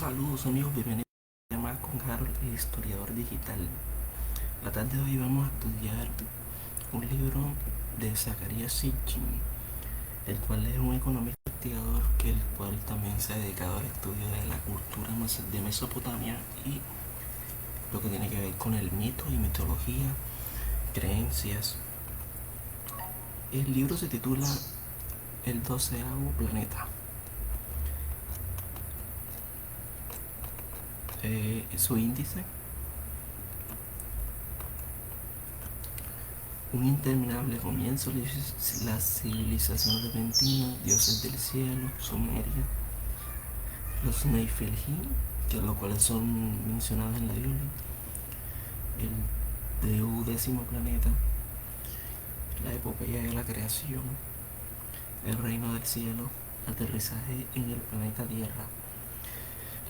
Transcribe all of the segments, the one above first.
Saludos amigos, bienvenidos más con Harold, el historiador digital. La tarde de hoy vamos a estudiar un libro de Zecharia Sitchin, el cual es un economista investigador el cual también se ha dedicado al estudio de la cultura de Mesopotamia y lo que tiene que ver con el mito y mitología, creencias. El libro se titula El 12º planeta. Su índice: un interminable comienzo, la civilización repentina, dioses del cielo, Sumeria, los Neifeljin, que los cuales son mencionados en la Biblia, el 10º planeta, la epopeya de la creación, el reino del cielo, aterrizaje en el planeta Tierra,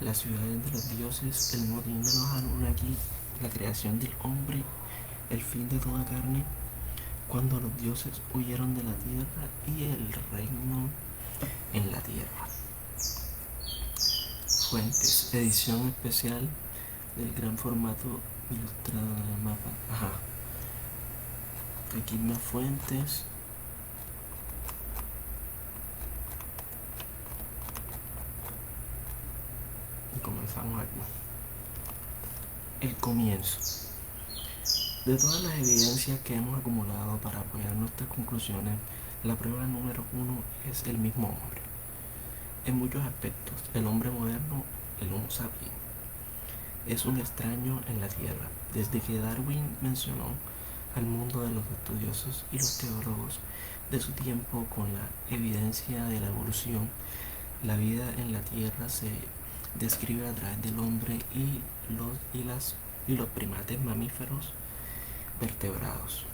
las ciudades de los dioses, el motín de los Anunnaki, la creación del hombre, el fin de toda carne, cuando los dioses huyeron de la tierra y el reino en la tierra. Fuentes: edición especial del gran formato ilustrado del mapa. Aquí más fuentes. Y comenzamos aquí. El comienzo. De todas las evidencias que hemos acumulado para apoyar nuestras conclusiones, la prueba número 1 es el mismo hombre. En muchos aspectos, el hombre moderno, el Homo sapiens, es un extraño en la Tierra. Desde que Darwin mencionó al mundo de los estudiosos y los teólogos de su tiempo con la evidencia de la evolución, la vida en la Tierra se describe a través del hombre y los primates mamíferos vertebrados,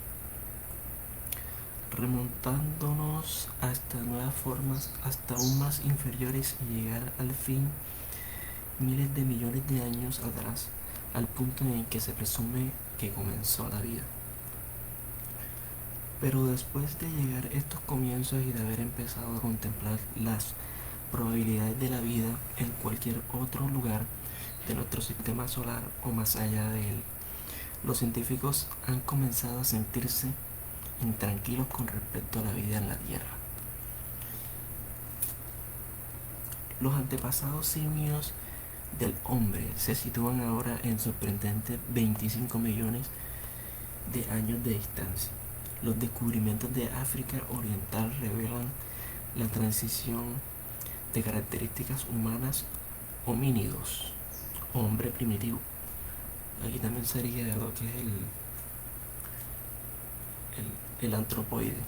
remontándonos hasta nuevas formas, hasta aún más inferiores, y llegar al fin miles de millones de años atrás, al punto en el que se presume que comenzó la vida. Pero después de llegar a estos comienzos y de haber empezado a contemplar las probabilidades de la vida en cualquier otro lugar de nuestro sistema solar o más allá de él, los científicos han comenzado a sentirse intranquilos con respecto a la vida en la Tierra. Los antepasados simios del hombre se sitúan ahora en sorprendentes 25 millones de años de distancia. Los descubrimientos de África Oriental revelan la transición de características humanas, homínidos, hombre primitivo. Aquí también sería lo que es el antropoide.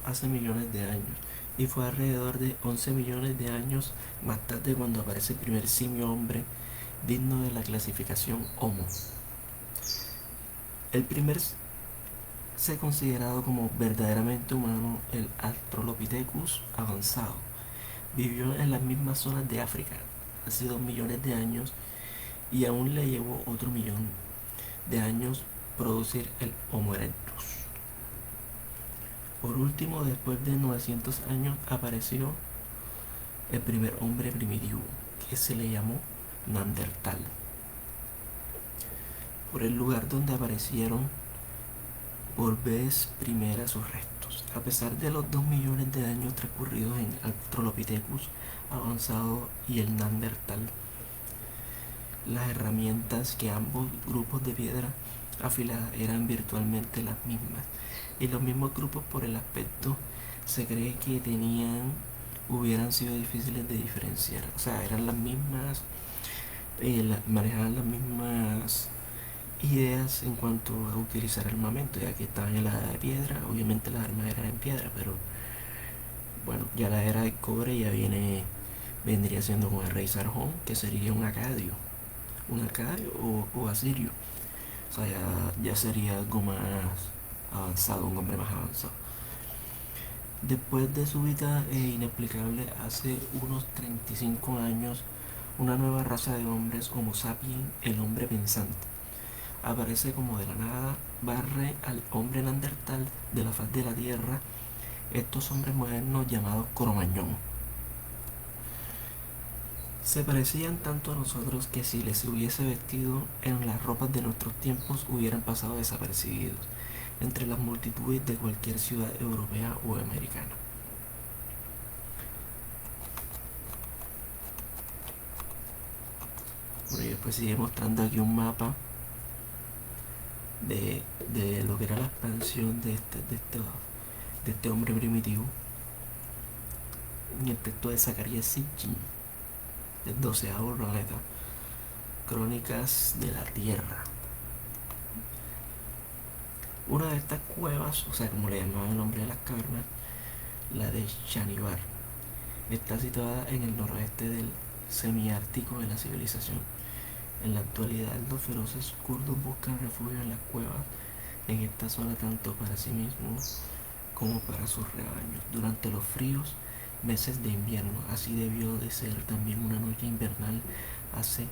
Hace millones de años, y fue alrededor de 11 millones de años más tarde cuando aparece el primer simio hombre digno de la clasificación Homo. El primer ser considerado como verdaderamente humano, el Australopithecus avanzado, vivió en las mismas zonas de África hace 2 millones de años, y aún le llevó otro millón de años producir el Homo erectus. Por último, después de 900 años, apareció el primer hombre primitivo, que se le llamó Neandertal, por el lugar donde aparecieron por vez primera sus restos. A pesar de los 2 millones de años transcurridos en el Australopithecus avanzado y el Neandertal, las herramientas que ambos grupos de piedra afilada eran virtualmente las mismas, y los mismos grupos por el aspecto se cree que hubieran sido difíciles de diferenciar. O sea, eran las mismas, manejaban las mismas ideas en cuanto a utilizar armamento, ya que estaban en la era de piedra. Obviamente las armas eran en piedra, pero bueno, ya la era de cobre ya vendría siendo con el rey Sarjón, que sería un acadio o asirio. O sea, ya sería algo más avanzado, un hombre más avanzado. Después de su vida inexplicable, hace unos 35 años, una nueva raza de hombres, Homo sapiens, el hombre pensante, aparece como de la nada, barre al hombre neandertal de la faz de la tierra. Estos hombres modernos llamados Cromañón Se parecían tanto a nosotros que si les hubiese vestido en las ropas de nuestros tiempos hubieran pasado desapercibidos entre las multitudes de cualquier ciudad europea o americana. Bueno, y después sigue mostrando aquí un mapa de lo que era la expansión de este hombre primitivo. En el texto de Zacarías Sitchin, el 12º planeta, Crónicas de la Tierra. Una de estas cuevas, o sea, como le llamaban el hombre de las cavernas, la de Shanibar, está situada en el noroeste del semiártico de la civilización. En la actualidad, los feroces kurdos buscan refugio en las cuevas en esta zona tanto para sí mismos como para sus rebaños durante los fríos meses de invierno. Así debió de ser también una noche invernal hace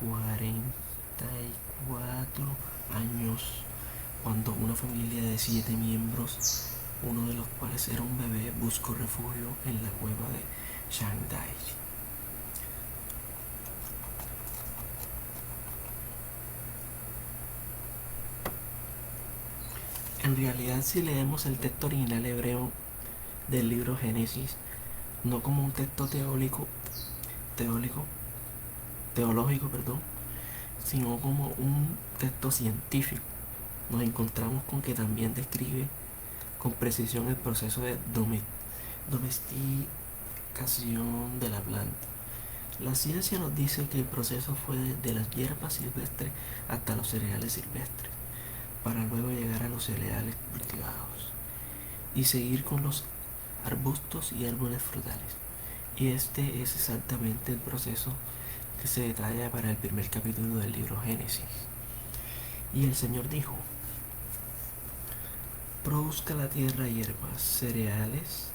44 años, cuando una familia de 7 miembros, uno de los cuales era un bebé, buscó refugio en la cueva de Shanghai. En realidad, si leemos el texto original hebreo del libro Génesis, no como un texto teológico, sino como un texto científico, nos encontramos con que también describe con precisión el proceso de domesticación de la planta. La ciencia nos dice que el proceso fue desde las hierbas silvestres hasta los cereales silvestres, para luego llegar a los cereales cultivados y seguir con los arbustos y árboles frutales. Y este es exactamente el proceso que se detalla para el primer capítulo del libro Génesis. Y el Señor dijo: produzca la tierra hierbas, cereales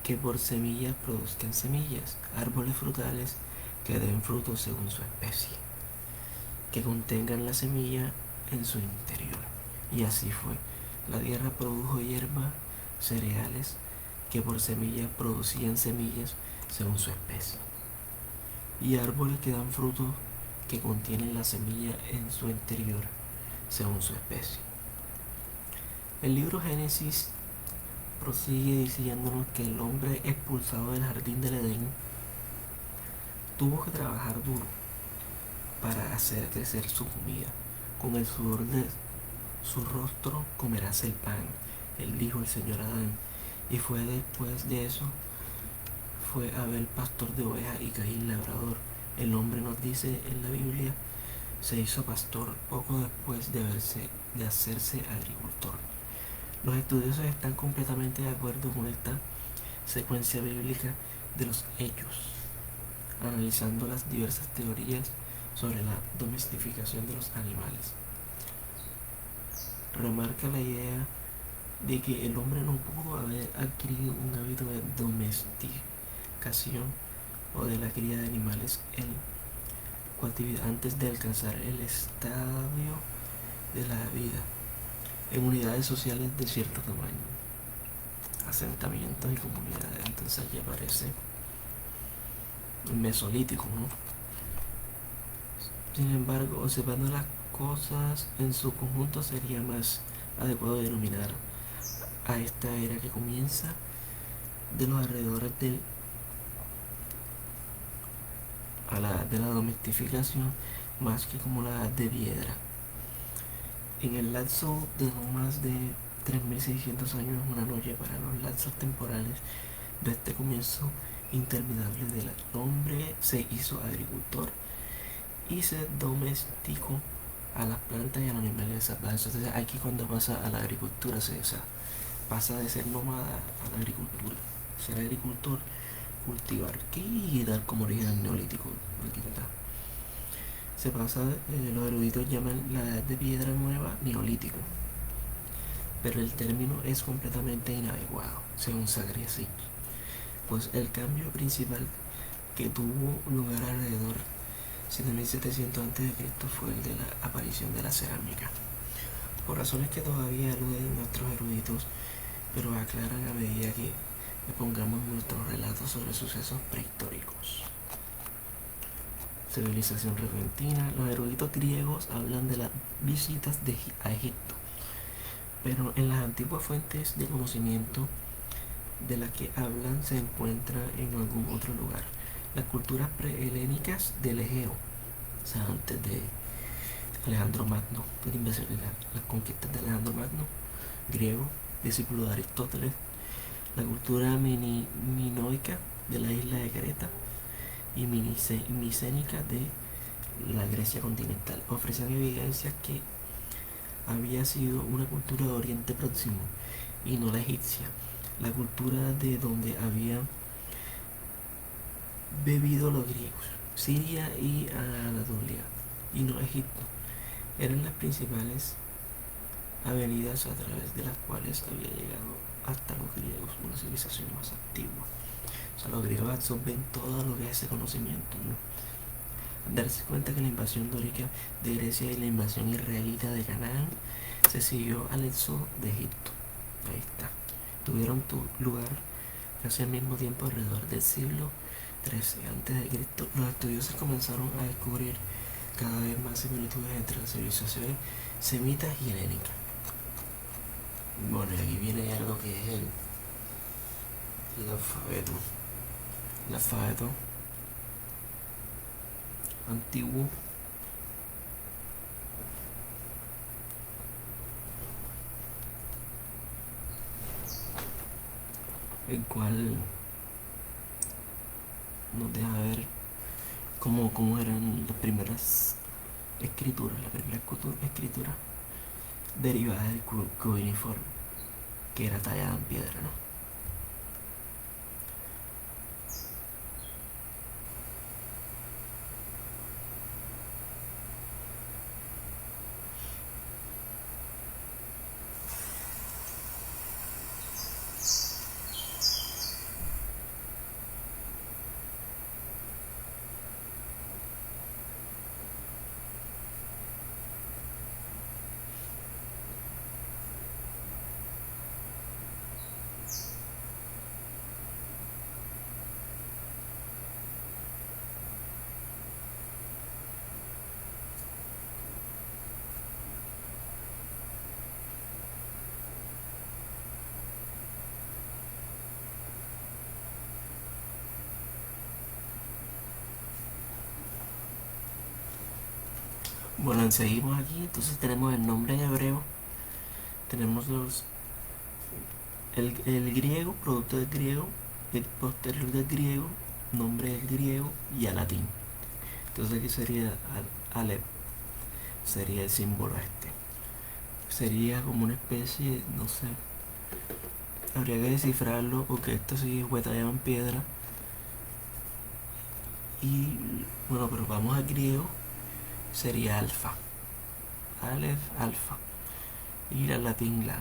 que por semillas produzcan semillas, árboles frutales que den frutos según su especie, que contengan la semilla en su interior. Y así fue. La tierra produjo hierba, cereales que por semillas producían semillas según su especie, y árboles que dan frutos que contienen la semilla en su interior según su especie. El libro Génesis prosigue diciéndonos que el hombre expulsado del jardín del Edén tuvo que trabajar duro para hacer crecer su comida. Con el sudor de su rostro comerás el pan, él dijo el Señor Adán. Y fue después de eso, fue Abel pastor de ovejas y Caín labrador. El hombre, nos dice en la Biblia, se hizo pastor poco después de hacerse agricultor. Los estudiosos están completamente de acuerdo con esta secuencia bíblica de los hechos, analizando las diversas teorías sobre la domesticación de los animales. Remarca la idea de que el hombre no pudo haber adquirido un hábito de domesticación o de la cría de animales en cautividad antes de alcanzar el estadio de la vida en unidades sociales de cierto tamaño, asentamientos y comunidades. Entonces aquí aparece el mesolítico, ¿no? Sin embargo, observando las cosas en su conjunto, sería más adecuado denominar a esta era que comienza de los alrededores de la domesticación, más que como la edad de piedra. En el lapso de no más de 3600 años, una noche para los lapsos temporales de este comienzo interminable del hombre se hizo agricultor y se domesticó a las plantas y a los animales salvajes. Entonces aquí cuando pasa a la agricultura, pasa de ser nómada a la agricultura. Ser agricultor, cultivar, y dar como origen al neolítico. Aquí está. Se pasa, los eruditos llaman la edad de piedra nueva neolítico, pero el término es completamente inadecuado, según Zacarías, pues el cambio principal que tuvo lugar alrededor 7700 a.C. fue el de la aparición de la cerámica, por razones que todavía eluden nuestros eruditos, pero aclaran a medida que le pongamos nuestros relatos sobre sucesos prehistóricos. Civilización repentina. Los eruditos griegos hablan de las visitas a Egipto, pero en las antiguas fuentes de conocimiento de las que hablan se encuentra en algún otro lugar. Las culturas prehelénicas del Egeo, o sea, antes de Alejandro Magno, las conquistas de Alejandro Magno, griego, discípulo de Aristóteles. La cultura minoica de la isla de Creta y micénica de la Grecia continental ofrecían evidencias que había sido una cultura de Oriente Próximo y no la egipcia, la cultura de donde habían bebido los griegos. Siria y Anatolia, y no Egipto, eran las principales avenidas a través de las cuales había llegado hasta los griegos, una civilización más antigua. O sea, los griegos absorben todo lo que es ese conocimiento, ¿no? Al darse cuenta que la invasión dórica de Grecia y la invasión israelita de Canaán se siguió al éxodo de Egipto. Ahí está. Tuvieron lugar casi al mismo tiempo, alrededor del siglo XIII a.C. Los estudiosos comenzaron a descubrir cada vez más similitudes entre las civilizaciones semitas y helénicas. Bueno, y aquí viene algo que es el alfabeto. El alfabeto antiguo el cual nos deja ver cómo eran las primeras escrituras, la primera escritura derivada del cuneiforme, que era tallada en piedra, ¿no? Bueno, seguimos aquí, entonces tenemos el nombre en hebreo, tenemos el griego, producto del griego, el posterior del griego, nombre del griego y al latín. Entonces aquí sería Aleph, sería el símbolo este. Sería como una especie, no sé, habría que descifrarlo porque esto sí fue tallado en piedra. Y bueno, pero vamos al griego, sería alfa, Aleph, alfa, y al latín la.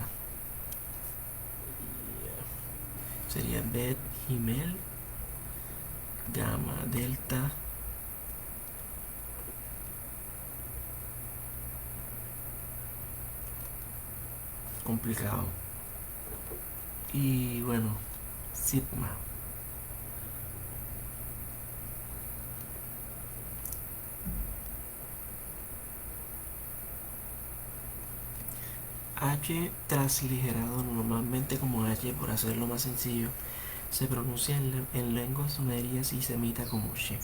Sería Bet, Gimel, Gamma, Delta, complicado. Y bueno, Sigma. H transligerado normalmente como H por hacerlo más sencillo, se pronuncia en lenguas sumerias y semita como She.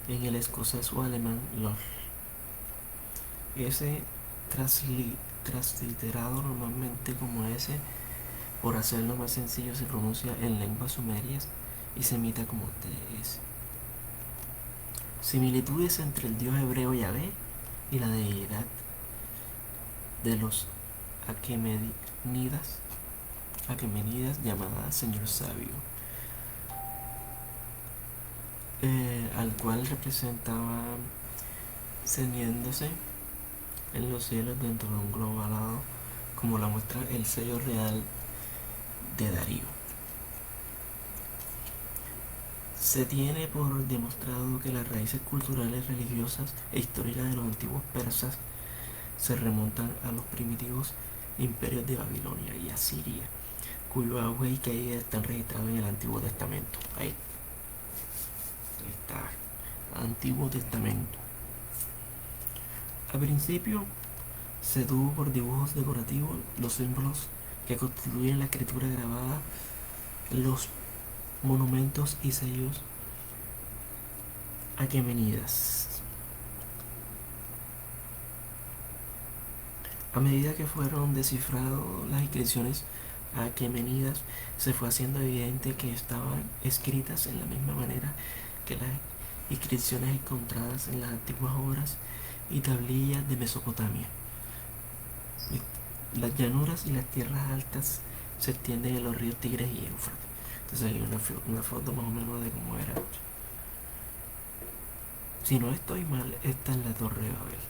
En el escocés o alemán, LOL. S transliterado normalmente como S por hacerlo más sencillo, se pronuncia en lenguas sumerias y semita como TS. Similitudes entre el dios hebreo Yahvé y la deidad de los Aquemenidas llamada Señor Sabio, al cual representaba ceñiéndose en los cielos dentro de un globo alado, como la muestra el sello real de Darío. Se tiene por demostrado que las raíces culturales, religiosas e históricas de los antiguos persas se remontan a los primitivos imperios de Babilonia y Asiria, cuyo auge y caída están registrados en el Antiguo Testamento. Ahí está, Antiguo Testamento. Al principio se tuvo por dibujos decorativos los símbolos que constituyen la escritura grabada, los monumentos y sellos aquemenidas. A medida que fueron descifradas las inscripciones aquemenidas, se fue haciendo evidente que estaban escritas en la misma manera que las inscripciones encontradas en las antiguas obras y tablillas de Mesopotamia. Las llanuras y las tierras altas se extienden en los ríos Tigres y Éufrates. Entonces hay una foto más o menos de cómo era. Si no estoy mal, esta es la Torre de Babel.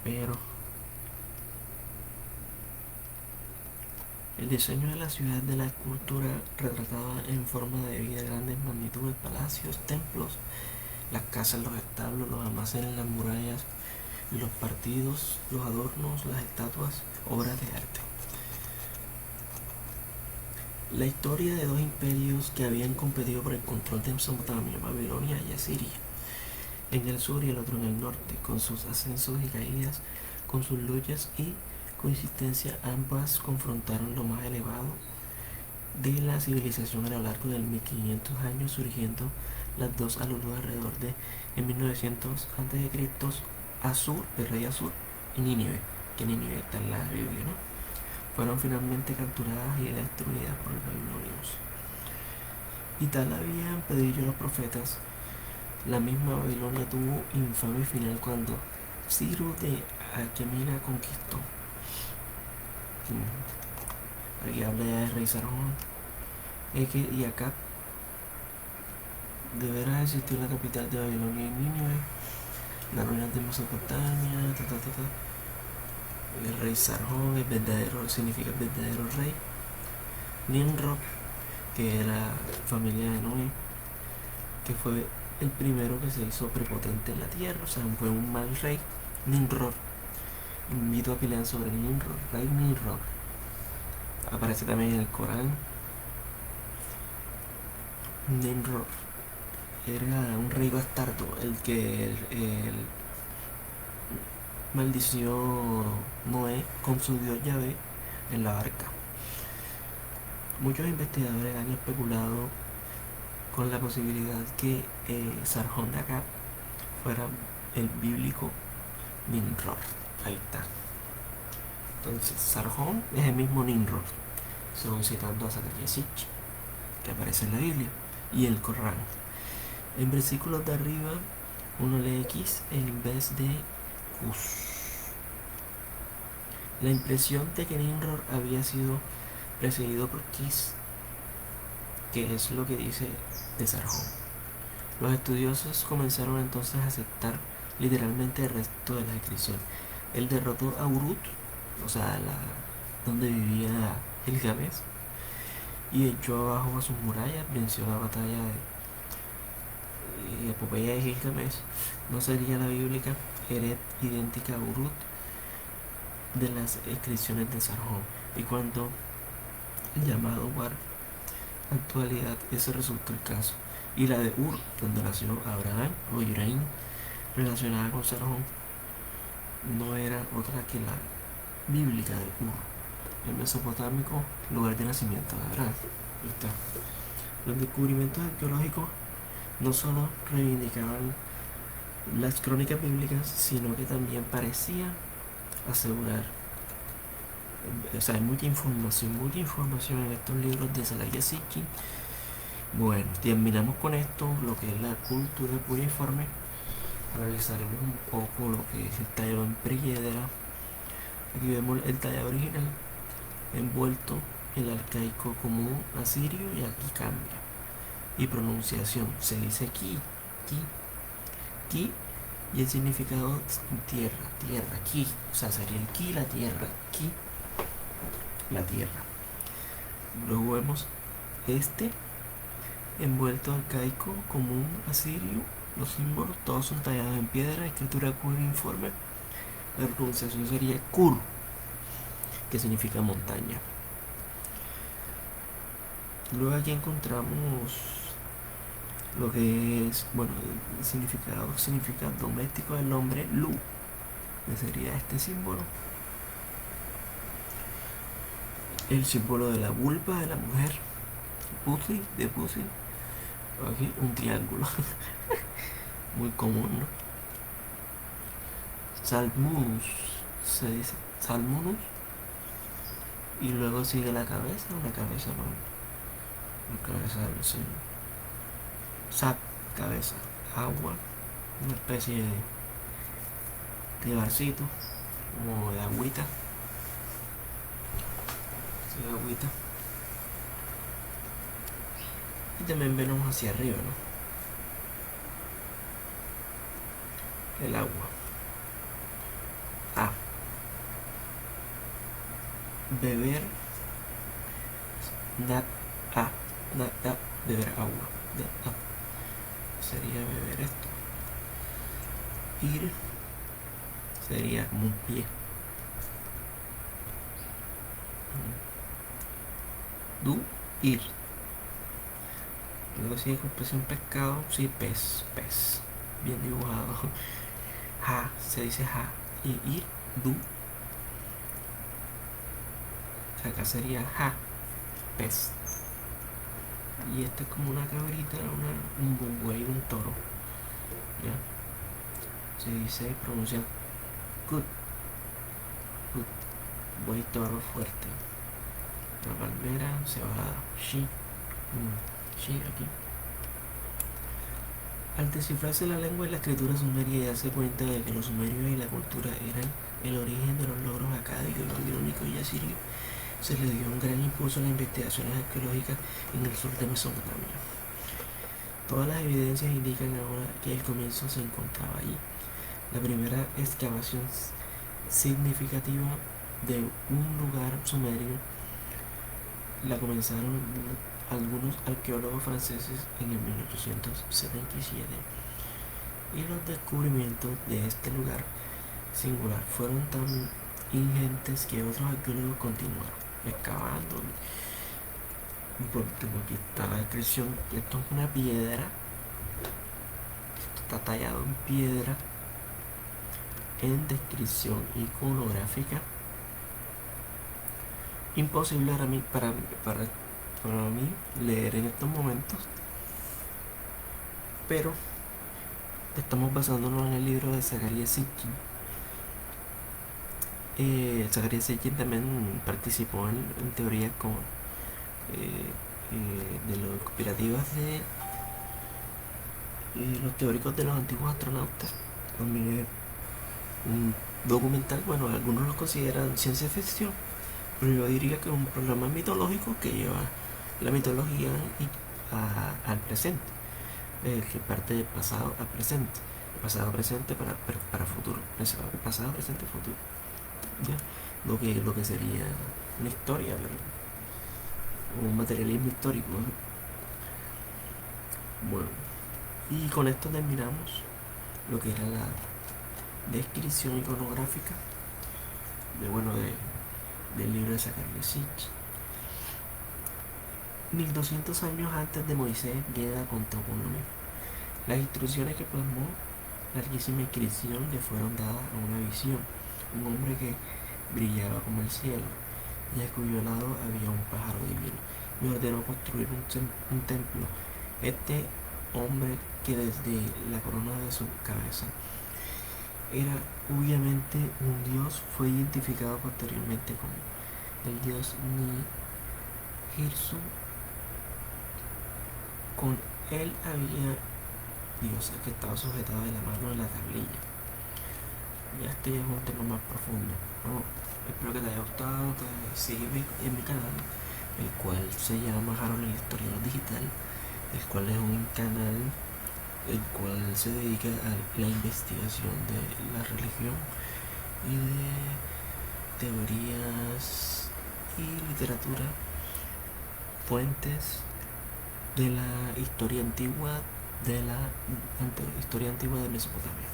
Pero el diseño de la ciudad de la escultura retrataba en forma de vida grandes magnitudes, palacios, templos, las casas, los establos, los almacenes, las murallas, los partidos, los adornos, las estatuas, obras de arte. La historia de dos imperios que habían competido por el control de Mesopotamia, Babilonia y Asiria, en el sur y el otro en el norte, con sus ascensos y caídas, con sus luchas y coexistencia, ambas confrontaron lo más elevado de la civilización a lo largo de 1500 años, surgiendo las dos a lo alrededor de en 1900 a.C. Asur, el rey Asur, y Nínive, que Nínive está en la Biblia, ¿no? Fueron finalmente capturadas y destruidas por los babilonios. Y tal habían pedido los profetas, la misma Babilonia tuvo infame final cuando Ciro de Aquemena conquistó. Aquí habla ya de rey Sargón. Y acá de veras existió la capital de Babilonia y Nínive, las ruinas de Mesopotamia, El rey Sargón, el verdadero, significa el verdadero rey. Nimrod, que era familia de Noé, que fue el primero que se hizo prepotente en la tierra, o sea, fue un mal rey. Nimrod. Invito a que lean sobre Nimrod, rey Nimrod. Aparece también en el Corán. Nimrod era un rey bastardo, el que maldició Noé con su dios Yahvé en la arca. Muchos investigadores han especulado con la posibilidad que Sargón de acá fuera el bíblico Nimrod. Ahí está. Entonces Sargón es el mismo Nimrod, según citando a Zacarías Sitchin, que aparece en la Biblia y el Corán. En versículos de arriba uno lee X en vez de Cus. La impresión de que Nimrod había sido precedido por Kis, que es lo que dice de Sargón. Los estudiosos comenzaron entonces a aceptar literalmente el resto de la descripción. Él derrotó a Urut, o sea, donde vivía Gilgamesh, y echó abajo a sus murallas, venció la batalla de epopeya de Gilgamesh. No sería la bíblica Eret idéntica a Urut de las inscripciones de Sargón, y cuando el llamado War actualidad, ese resultó el caso. Y la de Ur, donde nació Abraham o Ibrahim, relacionada con Sargón, no era otra que la bíblica de Ur, el mesopotámico lugar de nacimiento de Abraham. Ahí está. Los descubrimientos arqueológicos no solo reivindicaban las crónicas bíblicas, sino que también parecían asegurar, o sea, hay mucha información en estos libros de Zacarías Sitchin. Bueno, terminamos con esto, lo que es la cultura cuneiforme. Analizaremos un poco lo que es el tallado en piedra. Aquí vemos el tallado original envuelto el arcaico común asirio, y aquí cambia. Y pronunciación, se dice ki, y el significado tierra, ki, o sea, sería el ki, la tierra, ki, la tierra. Luego vemos este envuelto arcaico común asirio, los símbolos todos son tallados en piedra, escritura cuneiforme. La pronunciación sería kur, que significa montaña. Luego aquí encontramos lo que es, bueno, el significa doméstico del nombre Lu, que sería este símbolo. El símbolo de la vulva de la mujer, pussy, de pussy. Aquí un triángulo, muy común, ¿no? Salmunus, se dice Salmunus. Y luego sigue la cabeza, una cabeza, ¿no? Una cabeza del cielo. Sac, cabeza, agua, una especie de barcito, como de agüita. De agüita. Y también vemos hacia arriba, ¿no? El agua. A. Beber. Nat A. Nat A. Beber agua. Nat A. Sería beber esto. Ir. Sería como un pie. Du. Ir. Luego sigue con pez un pescado. Sí, pez. Pez. Bien dibujado. Ja. Se dice ja. Y ir. Du. Acá sería ja. Pez. Y esta es como una cabrita, un buey, un toro. ¿Ya? Se dice, pronuncia good. Good. Buey, toro fuerte. La palmera, cebada. Shi. Shi aquí. Al descifrarse la lengua y la escritura sumeria y darse cuenta de que los sumerios y la cultura eran el origen de los logros acádicos, babilónicos y asirios, se le dio un gran impulso a las investigaciones arqueológicas en el sur de Mesopotamia. Todas las evidencias indican ahora que el comienzo se encontraba allí. La primera excavación significativa de un lugar sumerio la comenzaron algunos arqueólogos franceses en el 1877, y los descubrimientos de este lugar singular fueron tan ingentes que otros arqueólogos continuaron excavando. Por último, aquí está la descripción. Esto es una piedra, esto está tallado en piedra. En descripción iconográfica, imposible para mí leer en estos momentos, pero estamos basándonos en el libro de Zacarías Sitchin. Zacarías Sitchin también participó en teorías como de los cooperativas de los teóricos de los antiguos astronautas. También es un documental, bueno, algunos lo consideran ciencia ficción, pero yo diría que es un programa mitológico que lleva la mitología al presente, que parte del pasado al presente, pasado presente para futuro, pasado presente futuro, ¿ya? Lo que sería una historia, un materialismo histórico, ¿no? Bueno, y con esto terminamos lo que era la descripción iconográfica del libro de Zacarías Sitchin. 1200 años antes de Moisés, Geda contó con lo mismo. Las instrucciones que plasmó, larguísima inscripción, le fueron dadas a una visión: un hombre que brillaba como el cielo y a cuyo lado había un pájaro divino. Me ordenó construir un templo. Este hombre, que desde la corona de su cabeza era obviamente un dios, fue identificado posteriormente como el dios Nihirsu. Con él había dioses que estaba sujetado de la mano de la tablilla. Ya esto ya es un tema más profundo, ¿no? Espero que te haya gustado, que sígueme en mi canal, el cual se llama Harold el Historiador Digital, el cual es un canal el cual se dedica a la investigación de la religión y de teorías y literatura, fuentes de la historia antigua de Mesopotamia.